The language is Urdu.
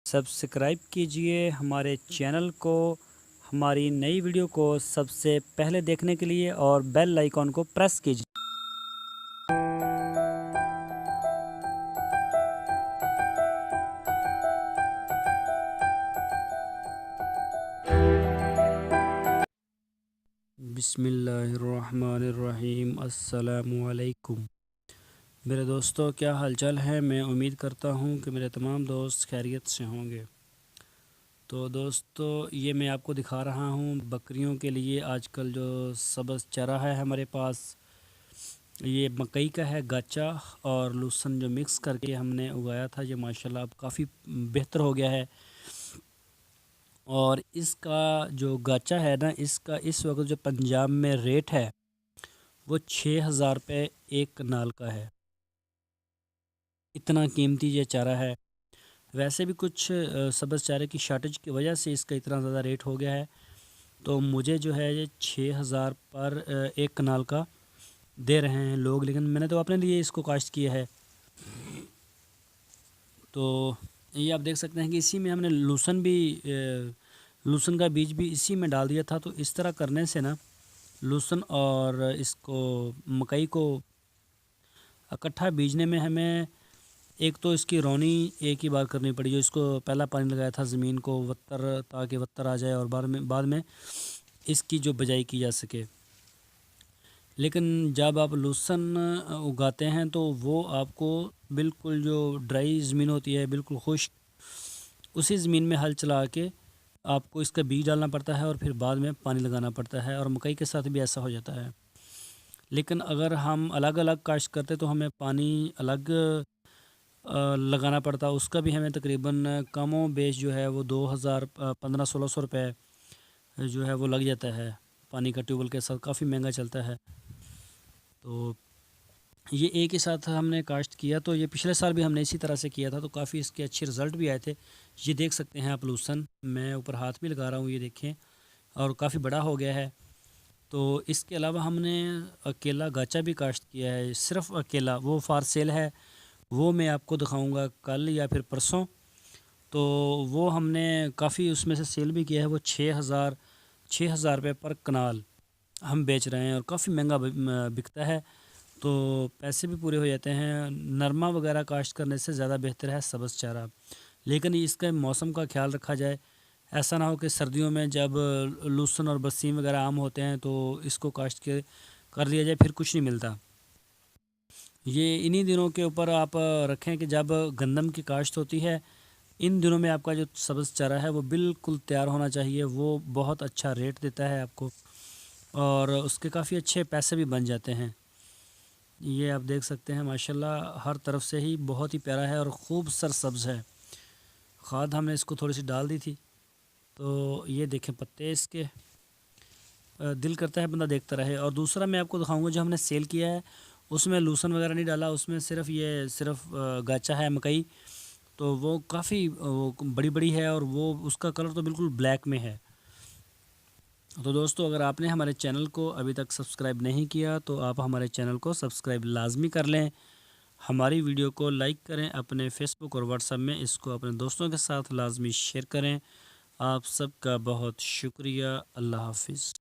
سبسکرائب کیجئے ہمارے چینل کو ہماری نئی ویڈیو کو سب سے پہلے دیکھنے کے لیے اور بیل آئیکن کو پریس کیجئے۔ بسم اللہ الرحمن الرحیم۔ السلام علیکم میرے دوستو، کیا حال چال ہے؟ میں امید کرتا ہوں کہ میرے تمام دوست خیریت سے ہوں گے۔ تو دوستو، یہ میں آپ کو دکھا رہا ہوں بکریوں کے لیے آج کل جو سبز چارہ ہے ہمارے پاس، یہ مکئی کا ہے گاچا اور لوسن جو مکس کر کے ہم نے اگایا تھا۔ یہ ماشاءاللہ اب کافی بہتر ہو گیا ہے، اور اس کا جو گاچا ہے نا، اس کا اس وقت جو پنجاب میں ریٹ ہے وہ 6000 روپے ایک کنال کا ہے۔ اتنا قیمتی یہ چارہ ہے۔ ویسے بھی کچھ سبز چارے کی شارٹیج کی وجہ سے اس کا اتنا زیادہ ریٹ ہو گیا ہے، تو مجھے جو ہے یہ 6000 پر ایک کنال کا دے رہے ہیں لوگ، لیکن میں نے تو اپنے لیے اس کو کاشت کیا ہے۔ تو یہ آپ دیکھ سکتے ہیں کہ اسی میں ہم نے لوسن کا بیج بھی اسی میں ڈال دیا تھا۔ تو اس طرح کرنے سے نا لوسن اور اس کو مکئی کو اکٹھا بیجنے میں ہمیں ایک تو اس کی رونی ایک ہی بار کرنی پڑی، جو اس کو پہلا پانی لگایا تھا زمین کو تاکہ وتر آ جائے اور بعد میں اس کی جو بجائی کی جا سکے۔ لیکن جب آپ لوسن اگاتے ہیں تو وہ آپ کو بالکل جو ڈرائی زمین ہوتی ہے، بالکل خشک، اسی زمین میں ہل چلا کے آپ کو اس کا بیج ڈالنا پڑتا ہے اور پھر بعد میں پانی لگانا پڑتا ہے، اور مکئی کے ساتھ بھی ایسا ہو جاتا ہے۔ لیکن اگر ہم الگ الگ کاشت کرتے تو ہمیں پانی الگ لگانا پڑتا، اس کا بھی ہمیں تقریباً کم و بیش جو ہے وہ 1500-1600 روپے جو ہے وہ لگ جاتا ہے۔ پانی کا ٹیوبل کے ساتھ کافی مہنگا چلتا ہے۔ تو یہ ایک ہی ساتھ ہم نے کاشت کیا، تو یہ پچھلے سال بھی ہم نے اسی طرح سے کیا تھا، تو کافی اس کے اچھے رزلٹ بھی آئے تھے۔ یہ دیکھ سکتے ہیں آپ لوسن، میں اوپر ہاتھ بھی لگا رہا ہوں، یہ دیکھیں، اور کافی بڑا ہو گیا ہے۔ تو اس کے علاوہ ہم نے اکیلا گاچا بھی کاشت کیا ہے، صرف اکیلا، وہ فار سیل ہے، وہ میں آپ کو دکھاؤں گا کل یا پھر پرسوں۔ تو وہ ہم نے کافی اس میں سے سیل بھی کیا ہے، وہ 6000 روپے پر کنال ہم بیچ رہے ہیں، اور کافی مہنگا بکتا ہے، تو پیسے بھی پورے ہو جاتے ہیں۔ نرما وغیرہ کاشت کرنے سے زیادہ بہتر ہے سبز چارہ، لیکن اس کا موسم کا خیال رکھا جائے، ایسا نہ ہو کہ سردیوں میں جب لوسن اور برسیم وغیرہ عام ہوتے ہیں تو اس کو کاشت کر لیا جائے، پھر کچھ نہیں ملتا۔ یہ انہی دنوں کے اوپر آپ رکھیں کہ جب گندم کی کاشت ہوتی ہے، ان دنوں میں آپ کا جو سبز چارہ ہے وہ بالکل تیار ہونا چاہیے، وہ بہت اچھا ریٹ دیتا ہے آپ کو، اور اس کے کافی اچھے پیسے بھی بن جاتے ہیں۔ یہ آپ دیکھ سکتے ہیں ماشاءاللہ ہر طرف سے ہی بہت ہی پیارا ہے اور خوب سرسبز ہے۔ کھاد ہم نے اس کو تھوڑی سی ڈال دی تھی، تو یہ دیکھیں پتے اس کے، دل کرتا ہے بندہ دیکھتا رہے۔ اور دوسرا میں آپ کو دکھاؤں گا جو ہم نے سیل کیا ہے، اس میں لوسن وغیرہ نہیں ڈالا، اس میں صرف گاچا ہے مکئی، تو وہ کافی بڑی بڑی ہے، اور وہ اس کا کلر تو بالکل بلیک میں ہے۔ تو دوستو، اگر آپ نے ہمارے چینل کو ابھی تک سبسکرائب نہیں کیا تو آپ ہمارے چینل کو سبسکرائب لازمی کر لیں، ہماری ویڈیو کو لائک کریں، اپنے فیس بک اور واٹس ایپ میں اس کو اپنے دوستوں کے ساتھ لازمی شیئر کریں۔ آپ سب کا بہت شکریہ۔ اللہ حافظ۔